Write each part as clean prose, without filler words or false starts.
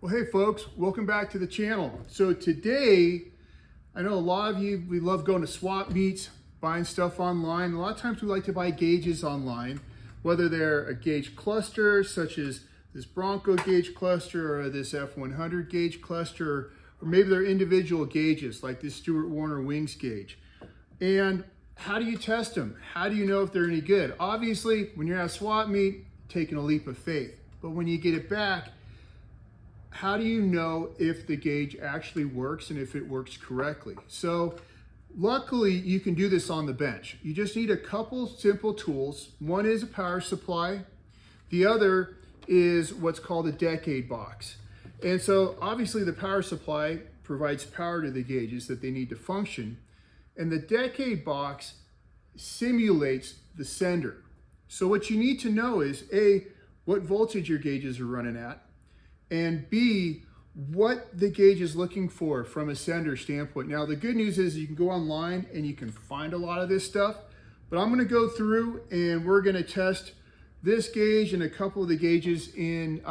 Well, hey folks, welcome back to the channel. So today, I know a lot of you, we love going to swap meets, buying stuff online. A lot of times we like to buy gauges online, whether they're a gauge cluster, such as this Bronco gauge cluster or this F100 gauge cluster, or maybe they're individual gauges like this Stewart Warner wings gauge. And how do you test them? How do you know if they're any good? Obviously, when you're at a swap meet, taking a leap of faith. But when you get it back, how do you know if the gauge actually works and if it works correctly? So luckily you can do this on the bench. You just need a couple simple tools. One is a power supply. The other is what's called a decade box. And so obviously the power supply provides power to the gauges that they need to function. And the decade box simulates the sender. So what you need to know is A, what voltage your gauges are running at, and B, what the gauge is looking for from a sender standpoint. Now, the good news is you can go online and you can find a lot of this stuff, but I'm gonna go through and we're gonna test this gauge and a couple of the gauges in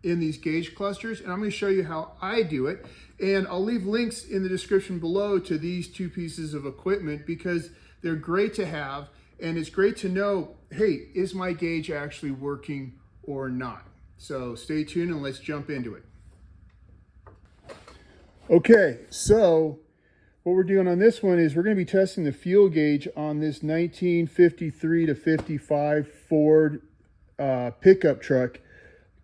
these gauge clusters, and I'm gonna show you how I do it. And I'll leave links in the description below to these two pieces of equipment because they're great to have, and it's great to know, hey, is my gauge actually working or not? So stay tuned and let's jump into it. Okay, so what we're doing on this one is we're going to be testing the fuel gauge on this 1953 to 55 Ford pickup truck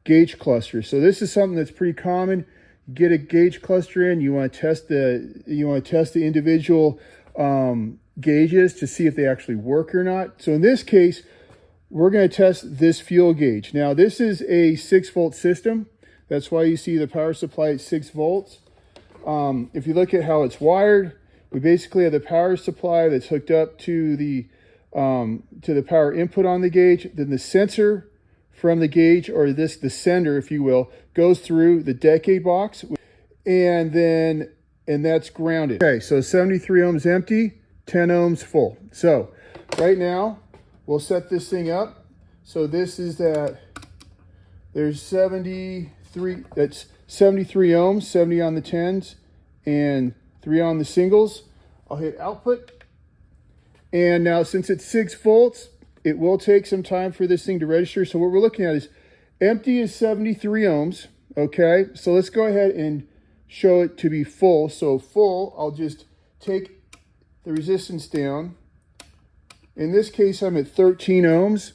gauge cluster. So this is something that's pretty common. Get a gauge cluster in. You want to test the individual gauges to see if they actually work or not. So in this case, we're going to test this fuel gauge. Now, this is a 6-volt system. That's why you see the power supply at 6 volts. If you look at how it's wired, we basically have the power supply that's hooked up to the power input on the gauge. Then the sensor from the gauge, or the sender, if you will, goes through the decade box, and that's grounded. Okay, so 73 ohms empty, 10 ohms full. So right now, we'll set this thing up. So this is that there's 73, that's 73 ohms, 70 on the 10s and 3 on the singles. I'll hit output. And now since it's 6 volts, it will take some time for this thing to register. So what we're looking at is empty is 73 ohms. Okay, so let's go ahead and show it to be full. So full, I'll just take the resistance down. In this case, I'm at 13 ohms,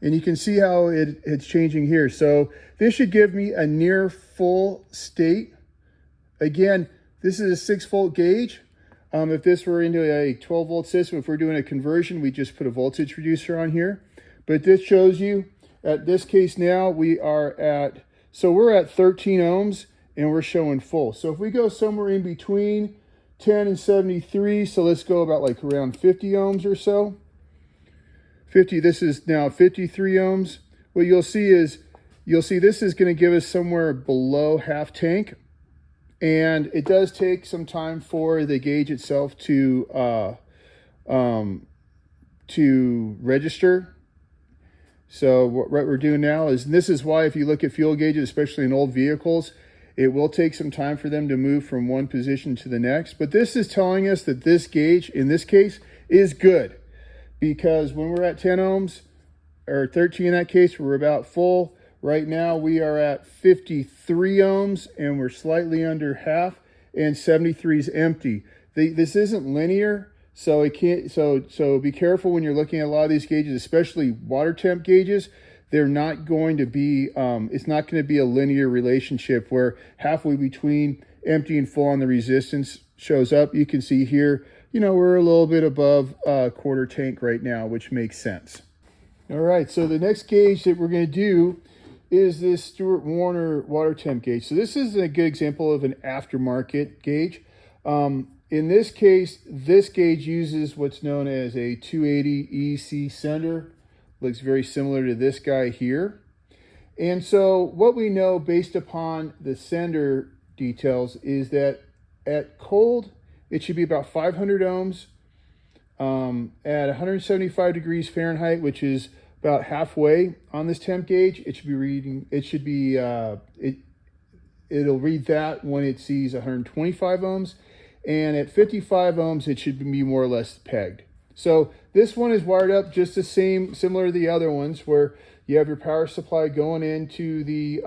and you can see how it's changing here. So this should give me a near full state. Again, this is a 6-volt gauge. If this were into a 12-volt system, if we're doing a conversion, we just put a voltage reducer on here. But this shows you, at this case now, we're at 13 ohms, and we're showing full. So if we go somewhere in between 10 and 73, so let's go about like around 50 ohms or so. 50, this is now 53 ohms. What you'll see this is going to give us somewhere below half tank. And it does take some time for the gauge itself to register. So what we're doing now is, and this is why if you look at fuel gauges, especially in old vehicles, it will take some time for them to move from one position to the next. But this is telling us that this gauge, in this case, is good. Because when we're at 10 ohms, or 13 in that case, we're about full. Right now we are at 53 ohms and we're slightly under half, and 73 is empty. This isn't linear, so it can't. So be careful when you're looking at a lot of these gauges, especially water temp gauges. They're not going to be. It's not going to be a linear relationship where halfway between empty and full on the resistance shows up. You can see here, we're a little bit above quarter tank right now, which makes sense. All right, so the next gauge that we're going to do is this Stewart Warner water temp gauge. So this is a good example of an aftermarket gauge. In this case, this gauge uses what's known as a 280 EC sender. Looks very similar to this guy here. And so what we know based upon the sender details is that at cold, it should be about 500 ohms. At 175 degrees Fahrenheit, which is about halfway on this temp gauge, it should be reading, it'll read that when it sees 125 ohms. And at 55 ohms, it should be more or less pegged. So this one is wired up just the same, similar to the other ones, where you have your power supply going into the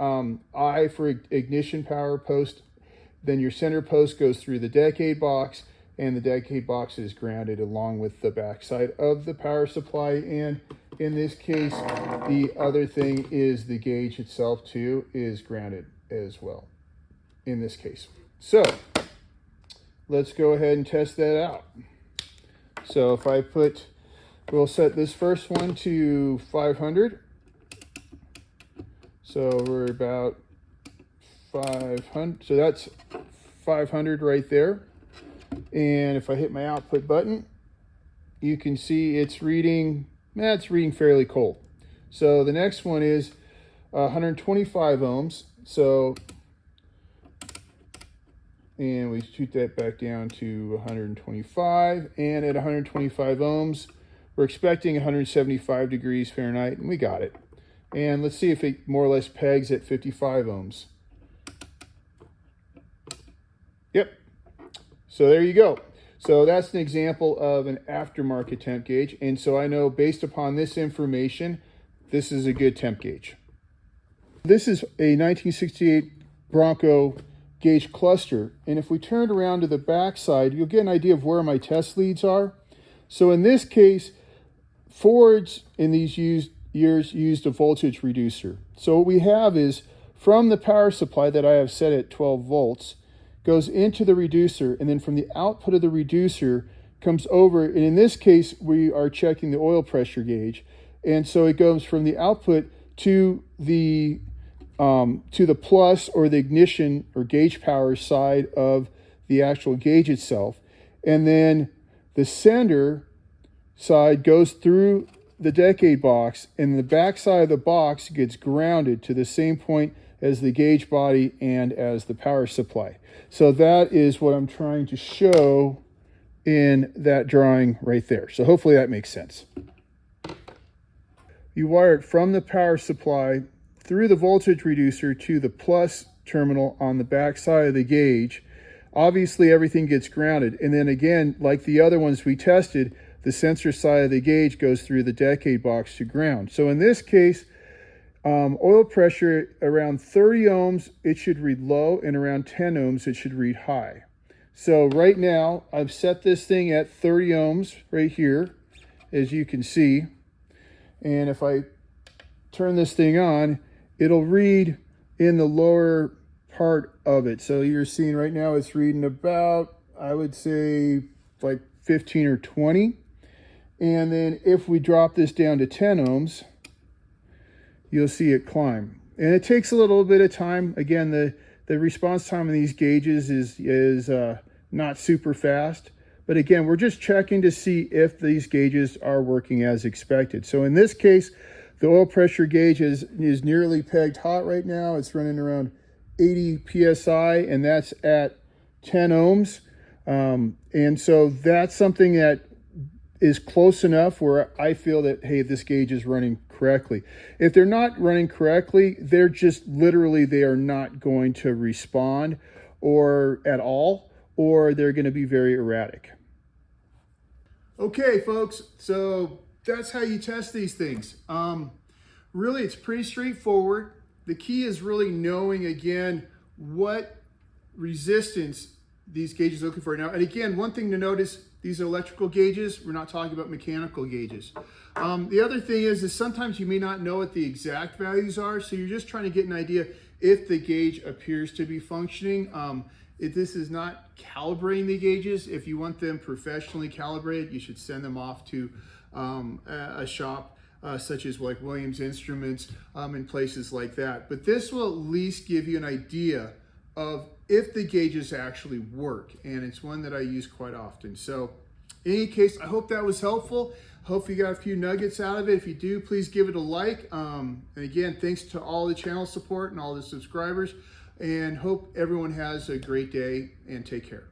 I for ignition power post. Then your center post goes through the decade box, and the decade box is grounded along with the backside of the power supply. And in this case, the other thing is the gauge itself too is grounded as well in this case. So let's go ahead and test that out. So if I we'll set this first one to 500. So we're about 500, so that's 500 right there. And if I hit my output button, you can see it's reading fairly cold. So the next one is 125 ohms. So, and we shoot that back down to 125. And at 125 ohms, we're expecting 175 degrees Fahrenheit, and we got it. And let's see if it more or less pegs at 55 ohms. Yep. So there you go. So that's an example of an aftermarket temp gauge. And so I know based upon this information, this is a good temp gauge. This is a 1968 Bronco gauge cluster. And if we turn around to the back side, you'll get an idea of where my test leads are. So in this case, Fords in these years used a voltage reducer. So what we have is from the power supply that I have set at 12 volts, goes into the reducer, and then from the output of the reducer comes over, and in this case we are checking the oil pressure gauge, and so it goes from the output to the plus or the ignition or gauge power side of the actual gauge itself, and then the sender side goes through the decade box, and the back side of the box gets grounded to the same point as the gauge body and as the power supply. So that is what I'm trying to show in that drawing right there. So hopefully that makes sense. You wire it from the power supply through the voltage reducer to the plus terminal on the back side of the gauge. Obviously everything gets grounded, and then again, like the other ones we tested, the sensor side of the gauge goes through the decade box to ground. So in this case, oil pressure around 30 ohms, it should read low, and around 10 ohms, it should read high. So right now, I've set this thing at 30 ohms right here, as you can see. And if I turn this thing on, it'll read in the lower part of it. So you're seeing right now it's reading about, I would say, like 15 or 20. And then if we drop this down to 10 ohms, you'll see it climb. And it takes a little bit of time. Again, the response time of these gauges is not super fast. But again, we're just checking to see if these gauges are working as expected. So in this case, the oil pressure gauge is nearly pegged hot right now. It's running around 80 PSI, and that's at 10 ohms. And so that's something that is close enough where I feel that, hey, this gauge is running correctly. If they're not running correctly, they're just literally, they are not going to respond or at all, or they're going to be very erratic. Okay, folks, so that's how you test these things. Really, it's pretty straightforward. The key is really knowing, again, what resistance these gauges are looking for. Now, and again, one thing to notice, these are electrical gauges. We're not talking about mechanical gauges. The other thing is sometimes you may not know what the exact values are, so you're just trying to get an idea if the gauge appears to be functioning. If this is not calibrating the gauges, if you want them professionally calibrated, you should send them off to a shop such as like Williams Instruments and places like that. But this will at least give you an idea of if the gauges actually work, and it's one that I use quite often. So in any case, I hope that was helpful. Hope you got a few nuggets out of it. If you do, please give it a like. And again, thanks to all the channel support and all the subscribers, and hope everyone has a great day, and take care.